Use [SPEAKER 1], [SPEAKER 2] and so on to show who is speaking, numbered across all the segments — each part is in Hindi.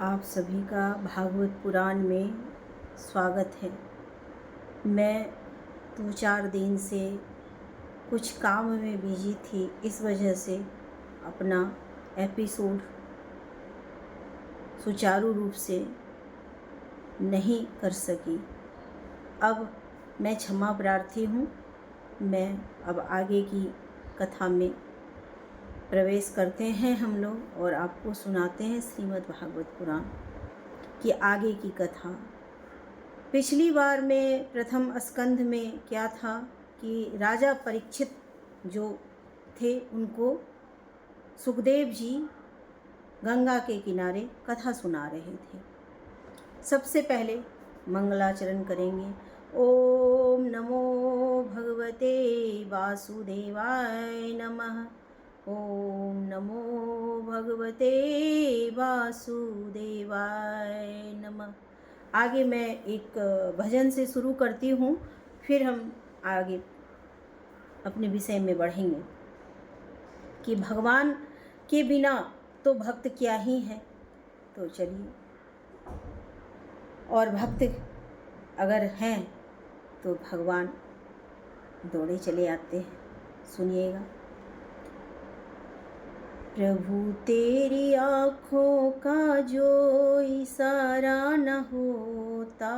[SPEAKER 1] आप सभी का भागवत पुराण में स्वागत है। मैं 2-4 दिन से कुछ काम में बिजी थी, इस वजह से अपना एपिसोड सुचारू रूप से नहीं कर सकी। अब मैं क्षमा प्रार्थी हूँ। मैं अब आगे की कथा में प्रवेश करते हैं हम लोग और आपको सुनाते हैं श्रीमद् भागवत पुराण की आगे की कथा। पिछली बार में प्रथम स्कंध में क्या था कि राजा परीक्षित जो थे उनको सुखदेव जी गंगा के किनारे कथा सुना रहे थे। सबसे पहले मंगलाचरण करेंगे। ओम नमो भगवते वासुदेवाय नमः। ओम नमो भगवते वासुदेवाय नमः। आगे मैं एक भजन से शुरू करती हूँ, फिर हम आगे अपने विषय में बढ़ेंगे कि भगवान के बिना तो भक्त क्या ही है। तो चलिए, और भक्त अगर हैं तो भगवान दौड़े चले आते हैं। सुनिएगा। प्रभु तेरी आँखों का जो इशारा न होता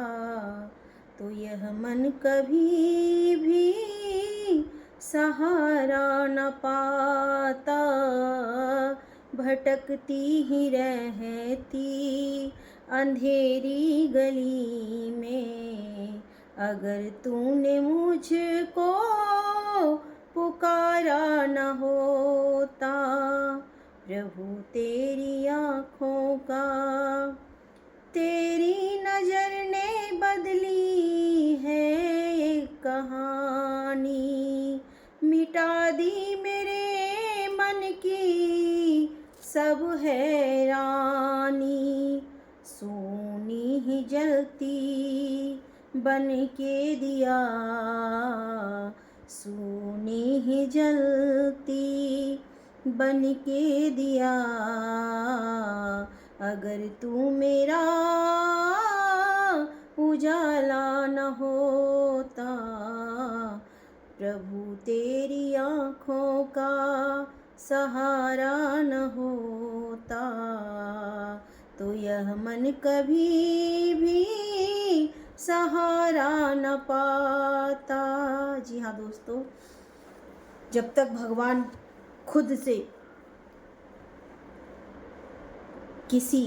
[SPEAKER 1] तो यह मन कभी भी सहारा न पाता। भटकती ही रहती अंधेरी गली में, अगर तूने मुझको पुकारा न होता। प्रभु तेरी आँखों का, तेरी नजर ने बदली है एक कहानी, मिटा दी मेरे मन की सब हैरानी। सोनी ही जलती बन के दिया, सोनी ही जलती बन के दिया, अगर तू मेरा उजाला न होता। प्रभु तेरी आँखों का सहारा न होता तो यह मन कभी भी सहारा न पाता। जी हाँ दोस्तों, जब तक भगवान खुद से किसी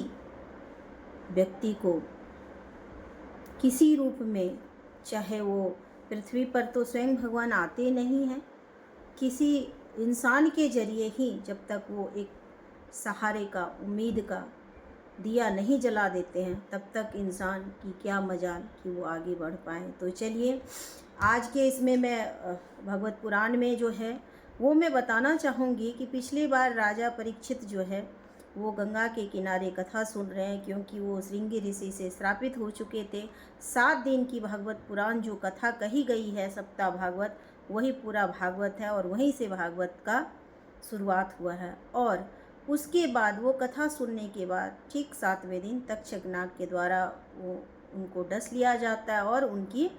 [SPEAKER 1] व्यक्ति को किसी रूप में, चाहे वो पृथ्वी पर तो स्वयं भगवान आते नहीं हैं, किसी इंसान के जरिए ही जब तक वो एक सहारे का, उम्मीद का दिया नहीं जला देते हैं, तब तक इंसान की क्या मजाल कि वो आगे बढ़ पाए। तो चलिए, आज के इसमें मैं भगवत पुराण में जो है वो मैं बताना चाहूँगी कि पिछली बार राजा परीक्षित जो है वो गंगा के किनारे कथा सुन रहे हैं, क्योंकि वो श्रृंगी ऋषि से श्रापित हो चुके थे। 7 दिन की भागवत पुराण जो कथा कही गई है, सप्ताह भागवत, वही पूरा भागवत है और वहीं से भागवत का शुरुआत हुआ है। और उसके बाद वो कथा सुनने के बाद ठीक 7वें दिन तक्षकनाग के द्वारा वो उनको डस लिया जाता है और उनकी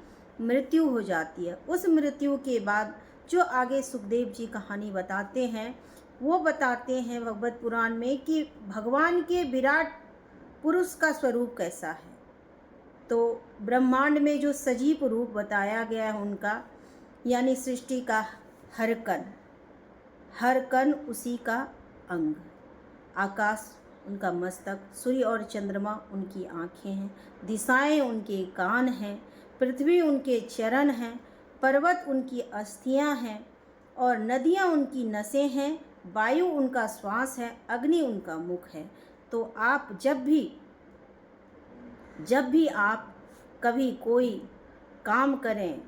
[SPEAKER 1] मृत्यु हो जाती है। उस मृत्यु के बाद जो आगे सुखदेव जी कहानी बताते हैं, वो बताते हैं भगवत पुराण में कि भगवान के विराट पुरुष का स्वरूप कैसा है। तो ब्रह्मांड में जो सजीव रूप बताया गया है उनका, यानी सृष्टि का हर कण उसी का अंग, आकाश उनका मस्तक, सूर्य और चंद्रमा उनकी आँखें हैं, दिशाएं उनके कान हैं, पृथ्वी उनके चरण हैं, पर्वत उनकी अस्थियां हैं और नदियां उनकी नसें हैं, वायु उनका श्वास है, अग्नि उनका मुख है। तो आप जब भी आप कभी कोई काम करें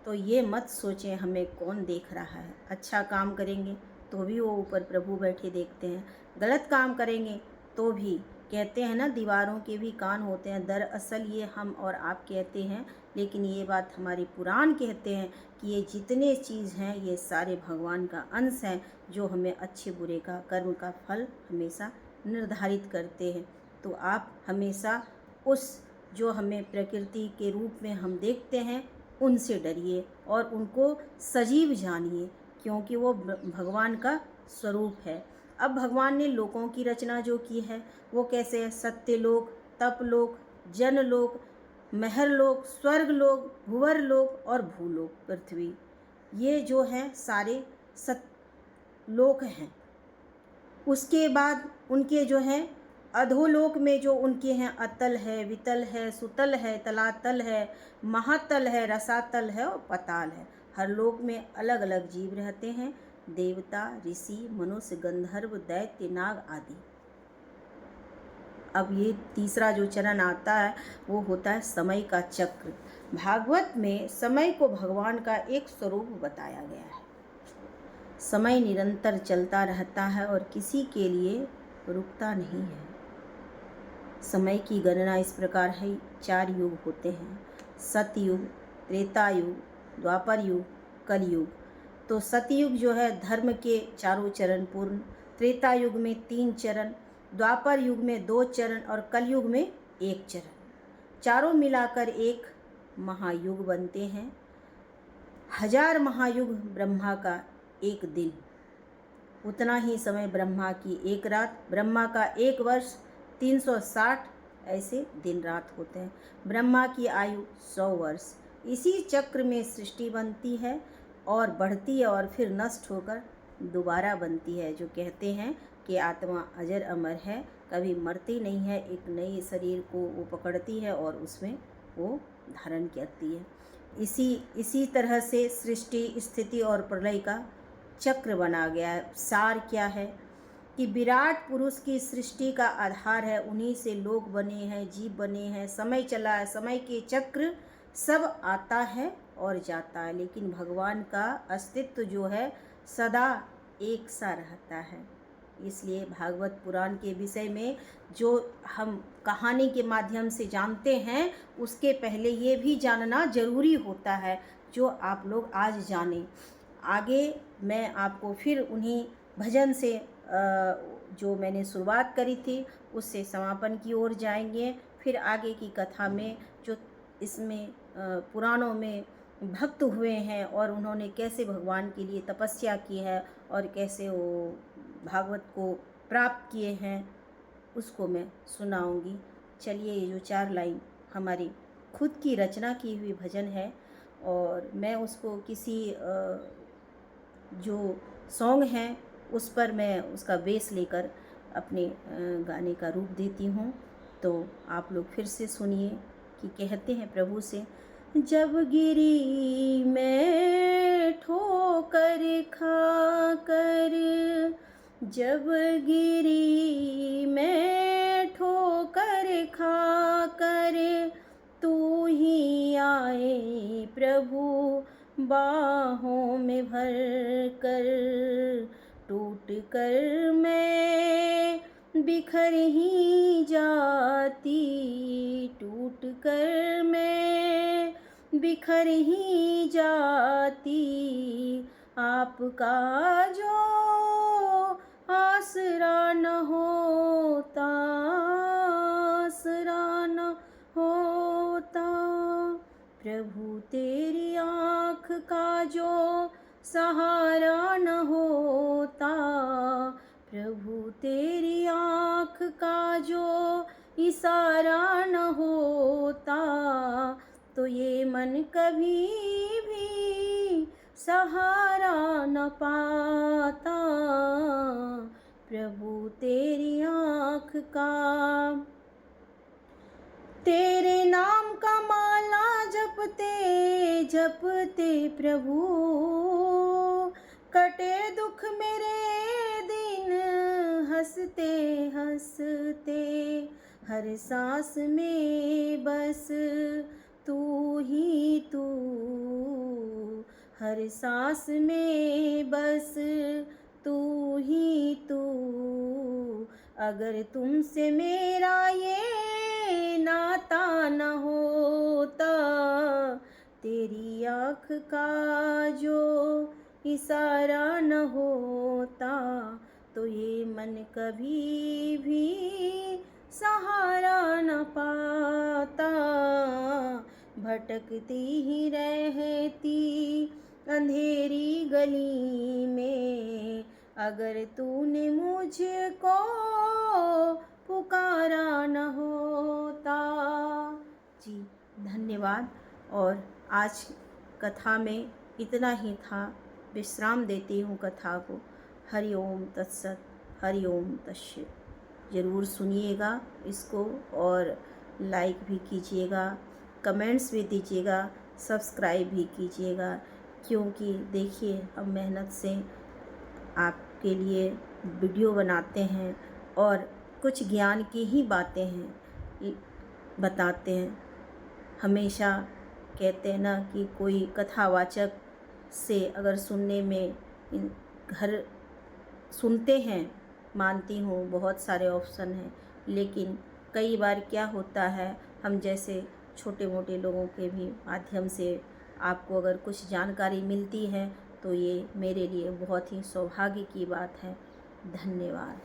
[SPEAKER 1] तो ये मत सोचें हमें कौन देख रहा है। अच्छा काम करेंगे तो भी वो ऊपर प्रभु बैठे देखते हैं, गलत काम करेंगे तो भी कहते हैं ना, दीवारों के भी कान होते हैं। दरअसल ये हम और आप कहते हैं, लेकिन ये बात हमारे पुराण कहते हैं कि ये जितने चीज़ हैं ये सारे भगवान का अंश हैं, जो हमें अच्छे बुरे का, कर्म का फल हमेशा निर्धारित करते हैं। तो आप हमेशा उस जो हमें प्रकृति के रूप में हम देखते हैं उनसे डरिए और उनको सजीव जानिए, क्योंकि वो भगवान का स्वरूप है। अब भगवान ने लोकों की रचना जो की है वो कैसे है? सत्यलोक, तपलोक, जनलोक, महरलोक, स्वर्गलोक, भुवरलोक और भूलोक, पृथ्वी, ये जो हैं सारे सतलोक हैं। उसके बाद उनके जो हैं अधोलोक में जो उनके हैं अतल है, वितल है, सुतल है, तलातल है, महातल है, रसातल है और पताल है। हर लोक में अलग अलग जीव रहते हैं, देवता, ऋषि, मनुष्य, गंधर्व, दैत्य, नाग आदि। अब ये तीसरा जो चरण आता है वो होता है समय का चक्र। भागवत में समय को भगवान का एक स्वरूप बताया गया है। समय निरंतर चलता रहता है और किसी के लिए रुकता नहीं है। समय की गणना इस प्रकार है, 4 युग होते हैं, सतयुग, त्रेता युग, द्वापर युग, कलयुग। तो सतयुग जो है धर्म के 4 चरण पूर्ण, त्रेता युग में 3 चरण, द्वापर युग में 2 चरण और कलयुग में 1 चरण। चारों मिलाकर एक महायुग बनते हैं। 1000 महायुग ब्रह्मा का एक दिन, उतना ही समय ब्रह्मा की एक रात। ब्रह्मा का 1 वर्ष 360 ऐसे दिन रात होते हैं। ब्रह्मा की आयु 100 वर्ष। इसी चक्र में सृष्टि बनती है और बढ़ती है और फिर नष्ट होकर दोबारा बनती है। जो कहते हैं कि आत्मा अजर अमर है, कभी मरती नहीं है, एक नई शरीर को वो पकड़ती है और उसमें वो धारण करती है। इसी तरह से सृष्टि, स्थिति और प्रलय का चक्र बना गया है। सार क्या है कि विराट पुरुष की सृष्टि का आधार है, उन्हीं से लोग बने हैं, जीव बने हैं, समय चला है, समय के चक्र सब आता है और जाता है, लेकिन भगवान का अस्तित्व जो है सदा एक सा रहता है। इसलिए भागवत पुराण के विषय में जो हम कहानी के माध्यम से जानते हैं, उसके पहले ये भी जानना जरूरी होता है जो आप लोग आज जानें। आगे मैं आपको फिर उन्हीं भजन से जो मैंने शुरुआत करी थी उससे समापन की ओर जाएंगे। फिर आगे की कथा में जो इसमें पुराणों में भक्त हुए हैं और उन्होंने कैसे भगवान के लिए तपस्या की है और कैसे वो भागवत को प्राप्त किए हैं उसको मैं सुनाऊंगी। चलिए, ये जो 4 लाइन हमारी खुद की रचना की हुई भजन है और मैं उसको किसी जो सॉन्ग हैं उस पर मैं उसका बेस लेकर अपने गाने का रूप देती हूँ। तो आप लोग फिर से सुनिए कि कहते हैं प्रभु से, जब गिरी मैं ठोकर खा कर, जब गिरी मैं ठोकर खा कर, तू ही आए प्रभु बाहों में भर कर, टूट कर मैं बिखर ही जाती, टूट कर मैं बिखर ही जाती, आपका जो आसरा न होता, आसरा न होता, प्रभु तेरी आँख का जो सहारा न होता, प्रभु तेरी आँख का जो इशारा न होता, तो ये मन कभी भी सहारा न पाता, प्रभु तेरी आँख का। तेरे नाम का माला जपते जपते प्रभु, कटे दुख मेरे दिन हंसते हंसते, हर सांस में बस तू ही तू, हर सांस में बस तू ही तू, अगर तुमसे मेरा ये नाता न होता, तेरी आँख का जो इशारा न होता, तो ये मन कभी भी सहारा पाता, भटकती ही रहती अंधेरी गली में, अगर तूने मुझको पुकारा न होता। जी धन्यवाद। और आज कथा में इतना ही था, विश्राम देती हूँ कथा को। हरि ओम तत्सत, हरि ओम तत्सत। ज़रूर सुनिएगा इसको और लाइक भी कीजिएगा, कमेंट्स भी दीजिएगा, सब्सक्राइब भी कीजिएगा, क्योंकि देखिए हम मेहनत से आपके लिए वीडियो बनाते हैं और कुछ ज्ञान की ही बातें हैं बताते हैं। हमेशा कहते हैं ना कि कोई कथावाचक से अगर सुनने में घर सुनते हैं, मानती हूँ बहुत सारे ऑप्शन हैं, लेकिन कई बार क्या होता है, हम जैसे छोटे मोटे लोगों के भी माध्यम से आपको अगर कुछ जानकारी मिलती है तो ये मेरे लिए बहुत ही सौभाग्य की बात है। धन्यवाद।